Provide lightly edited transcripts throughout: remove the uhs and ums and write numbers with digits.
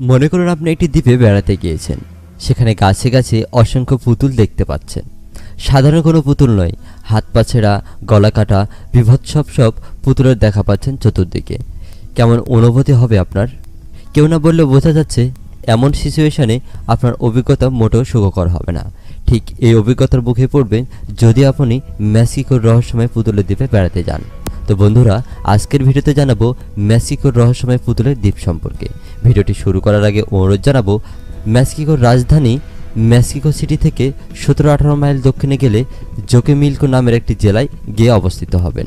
মনে করুন আপনি একটি দ্বীপে বেড়াতে গিয়েছেন। সেখানে গাছে গাছে অসংখ্য পুতুল দেখতে পাচ্ছেন। সাধারণ কোনো পুতুল নয়, হাত পা ছেঁড়া, গলা কাটা, বীভৎস সব পুতুলের দেখা পাচ্ছেন চতুর্দিকে। কেমন অনুভূতি হবে আপনার? কেউ না বললেও বোঝা যাচ্ছে এমন সিচুয়েশনে আপনার অভিজ্ঞতা মোটেও সুখকর হবে না। ঠিক এই অভিজ্ঞতার মুখে পড়বেন যদি আপনি মেক্সিকোর রহস্যময় পুতুলের দ্বীপে বেড়াতে যান। তো বন্ধুরা, আজকের ভিডিওতে জানাবো মেক্সিকোর রহস্যময় পুতুলের দ্বীপ সম্পর্কে। ভিডিওটি শুরু করার আগে অনুরোধ জানাবো, মেক্সিকোর রাজধানী মেক্সিকো সিটি থেকে 17-18 মাইল দক্ষিণে গেলে জোকেমিলকো নামের একটি জেলায় গিয়ে অবস্থিত হবেন।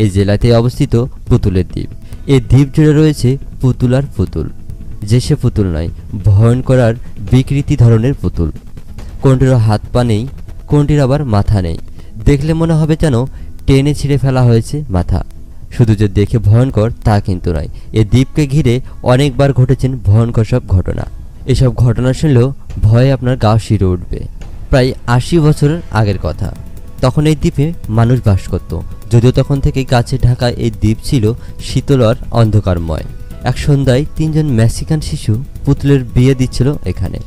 এই জেলাতে অবস্থিত পুতুলের দ্বীপ। এই দ্বীপ জুড়ে রয়েছে পুতুল আর পুতুল, যে সে পুতুল নয়, ভয়ঙ্কর আর বিকৃতি ধরনের পুতুল। কোনটিরও হাত পা নেই, কোনটির আবার মাথা নেই। দেখলে মনে হবে যেন টেনে ছিঁড়ে ফেলা হয়েছে মাথা। শুধু যে দেখে ভয়ঙ্কর তা কিন্তু নয়, এ দ্বীপকে ঘিরে অনেকবার ঘটেছেন ভয়ঙ্কর সব ঘটনা। এসব ঘটনা শুনলেও ভয়ে আপনার গা শিরে উঠবে। প্রায় 80 বছরের আগের কথা। তখন এই দ্বীপে মানুষ বাস করত, যদিও তখন থেকে গাছে ঢাকা এই দ্বীপ ছিল শীতল আর অন্ধকারময়। এক সন্ধ্যায় 3 জন মেক্সিকান শিশু পুতুলের বিয়ে দিচ্ছিল এখানে।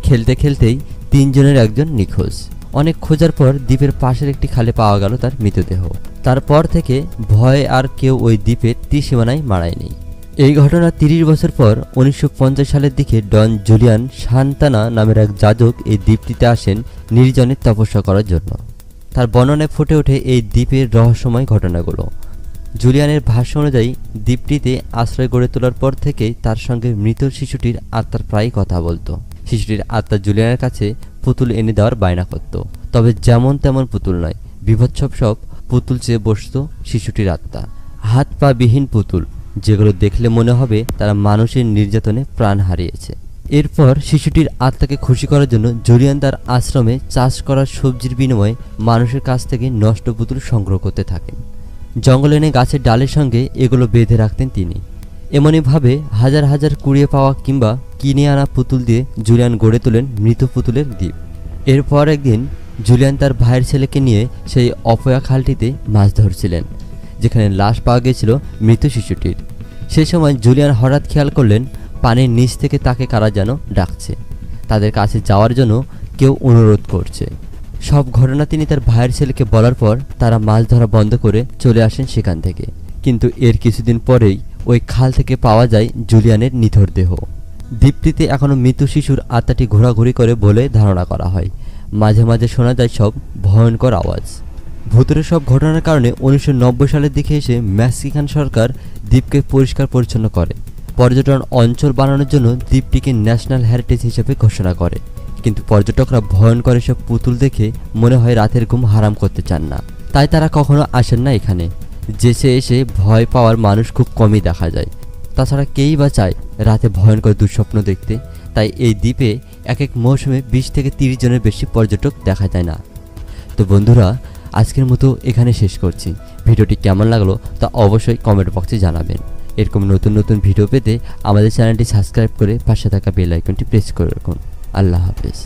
খেলতে খেলতেই 3 জনের একজন নিখোঁজ। অনেক খোঁজার পর দ্বীপের পাশের একটি খালে পাওয়া গেল তার মৃতদেহ। তারপর থেকে ভয়ে আর কেউ ওই দ্বীপের ত্রিসীমানায় মারায়নি। এই ঘটনা 30 বছর পর 1950 সালের দিকে ডন জুলিয়ান সান্তানা নামের এক যাজক এই দ্বীপটিতে আসেন নির্জনে তপস্যা করার জন্য। তার বর্ণনায় ফুটে ওঠে এই দ্বীপের রহস্যময় ঘটনাগুলো। জুলিয়ানের ভাষ্য অনুযায়ী দ্বীপটিতে আশ্রয় গড়ে তোলার পর থেকেই তার সঙ্গে মৃত শিশুটির আত্মার প্রায় কথা বলতো। শিশুটির আত্মা জুলিয়ানের কাছে পুতুল এনে দেওয়ার বায়না করত। তবে যেমন তেমন পুতুল নয়, বীভৎস সব পুতুল চেয়ে বসত শিশুটির আত্মা। হাত পা বিহীন পুতুল, যেগুলো দেখলে মনে হবে তারা মানুষের নির্যাতনে প্রাণ হারিয়েছে। এরপর শিশুটির আত্মাকে খুশি করার জন্য জুলিয়ান তার আশ্রমে চাষ করা সবজির বিনিময়ে মানুষের কাছ থেকে নষ্ট পুতুল সংগ্রহ করতে থাকেন। জঙ্গলে এনে গাছের ডালের সঙ্গে এগুলো বেঁধে রাখতেন তিনি। এমনইভাবে হাজার হাজার কুড়িয়ে পাওয়া কিংবা কিনে আনা পুতুল দিয়ে জুলিয়ান গড়ে তোলেন মৃত পুতুলের দ্বীপ। এরপর একদিন জুলিয়ান তার ভাইয়ের ছেলেকে নিয়ে সেই অপয়া খালটিতে মাছ ধরছিলেন, যেখানে লাশ পাওয়া গিয়েছিল মৃত শিশুটির। সেই সময় জুলিয়ান হঠাৎ খেয়াল করলেন পানির নিচ থেকে তাকে কারা যেন ডাকছে। তাদের কাছে যাওয়ার জন্য কেউ অনুরোধ করছে। সব ঘটনা তিনি তার ভাইয়ের ছেলেকে বলার পর তারা মাছ ধরা বন্ধ করে চলে আসেন সেখান থেকে। কিন্তু এর কিছুদিন পরেই ওই খাল থেকে পাওয়া যায় জুলিয়ানের নিথর দেহ। দ্বীপটিতে এখনও মৃত শিশুর আত্মাটি ঘোরাঘুরি করে বলে ধারণা করা হয়। মাঝে মাঝে শোনা যায় সব ভয়ঙ্কর আওয়াজ। ভূতের সব ঘটনার কারণে 1990 সালের দিকে এসে মেক্সিকান সরকার দ্বীপকে পরিষ্কার পরিচ্ছন্ন করে। পর্যটন অঞ্চল বানানোর জন্য দ্বীপটিকে ন্যাশনাল হেরিটেজ হিসেবে ঘোষণা করে। কিন্তু পর্যটকরা ভয়ঙ্কর এসব পুতুল দেখে মনে হয় রাতের ঘুম হারাম করতে চান না, তাই তারা কখনো আসেন না এখানে। যেসে এসে ভয় পাওয়ার মানুষ খুব কমই দেখা যায়। তাছাড়া কেই বা চায় রাতে ভয়ঙ্কর দুঃস্বপ্ন দেখতে। তাই এই দ্বীপে এক এক মৌসুমে 20 থেকে 30 জনের বেশি পর্যটক দেখা যায় না। তো বন্ধুরা, আজকের মতো এখানে শেষ করছি। ভিডিওটি কেমন লাগলো তা অবশ্যই কমেন্ট বক্সে জানাবেন। এরকম নতুন নতুন ভিডিও পেতে আমাদের চ্যানেলটি সাবস্ক্রাইব করে পাশে থাকা বেল আইকনটি প্রেস করে রাখুন। আল্লাহ হাফেজ।